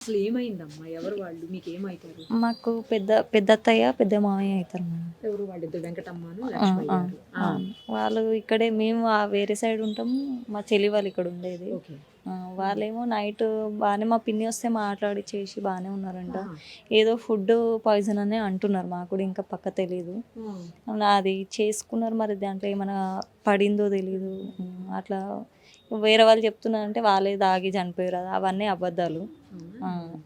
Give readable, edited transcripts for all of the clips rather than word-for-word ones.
అసలు ఏమైందమ్మా? ఎవరు వాళ్ళు? మీకేమైతారు? మాకు పెద్దత్తయ్య, పెద్ద మామయ్య అయితారు మేడం. ఎవరు వాళ్ళిద్దరు? వెంకటమ్మను, ఆ! లక్ష్మయ్య ఆ! గారు. ఆ! అవును. వాళ్ళు ఇక్కడే మేము వేరే సైడ్ ఉంటాము. మా చెల్లి వాళ్ళు ఇక్కడ ఉండేది. ఓకే. వాళ్ళేమో నైట్ బానే మా పిన్ని వస్తే మాట్లాడి చేసి బానే ఉన్నారంట. ఆహా! ఏదో ఫుడ్ పాయిజన్ అనే అంటున్నారు. మాకు కూడా ఇంకా పక్కా తెలీదు. అది చేసుకున్నారు మరి దాంట్లో ఏమైనా పడిందో తెలీదు. అట్లా వేరే వాళ్ళు చెప్తున్నారంటే వాళ్ళే తాగి చనిపోయారు అది అవన్నీ అబద్ధాలు.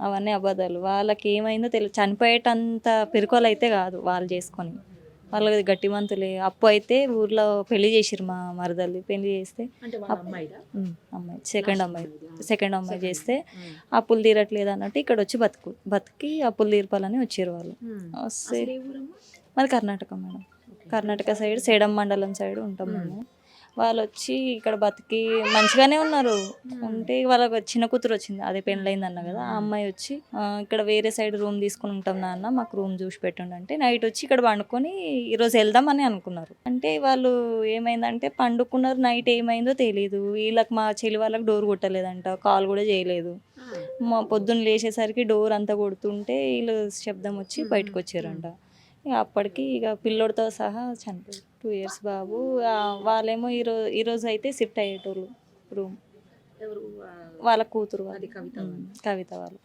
అవన్నీ అబద్ధాలు. వాళ్ళకేమైందో తెలీదు. చనిపోయేటంత పిరికోలయితే కాదు వాళ్ళు చేసుకొని. వాళ్ళది గట్టిమంతులే. అప్పు అయితే ఊర్లో పెళ్లి చేసిర్రు మా మరదల్ది. పెళ్లి చేస్తే అంటే వాళ్ళ అమ్మాయిదా? అమ్మాయి లాస్ట్ అమ్మాయి అమ్మాయిది. సెకండ్ అమ్మాయి సెకండ్. చేస్తే అప్పులు తీరట్లేదు అన్నట్టు ఇక్కడొచ్చి బతికి అప్పులు తీర్పాలని వచ్చిర్రు వాళ్ళు. వస్తే అసలు ఏ ఊరమ్మా? మాది Karnataka madam. Okay. Karnataka side Sedam మండలం సైడ్ ఉంటాం మేము. వాళ్ళొచ్చి ఇక్కడ బతికి మంచిగానే ఉన్నారు. ఉంటే వాళ్ళకి చిన్న కూతురు వచ్చింది. అదే పెళ్ళయిందన్నా కదా! ఆ అమ్మాయి వచ్చి ఇక్కడ వేరే సైడ్ రూమ్ తీసుకొని ఉంటాం నాన్న. మాకు రూమ్ చూసి పెట్టండి అంటే నైట్ వచ్చి ఇక్కడ పండుకొని ఈరోజు వెళ్దామని అనుకున్నారు. అంటే వాళ్ళు ఏమైందంటే పండుకున్నారు. నైట్ ఏమైందో తెలీదు. వీళ్ళకి మా చెల్లి వాళ్ళకి డోర్ కొట్టలేదంట. కాల్ కూడా చేయలేదు. మా పొద్దున్న లేచేసరికి డోర్ అంతా కొడుతుంటే వీళ్ళు శబ్దం వచ్చి బయటకు వచ్చారంట. ఇక అప్పటికి ఇక పిల్లోడితో సహా చనిపోయారు. 2 ఇయర్స్ బాబు. వాళ్ళేమో ఈరోజు అయితే షిఫ్ట్ అయ్యేటోళ్ళు రూమ్. ఎవరు? వాళ్ళ కూతురు అది కవిత వాళ్ళు. కవిత వాళ్ళు.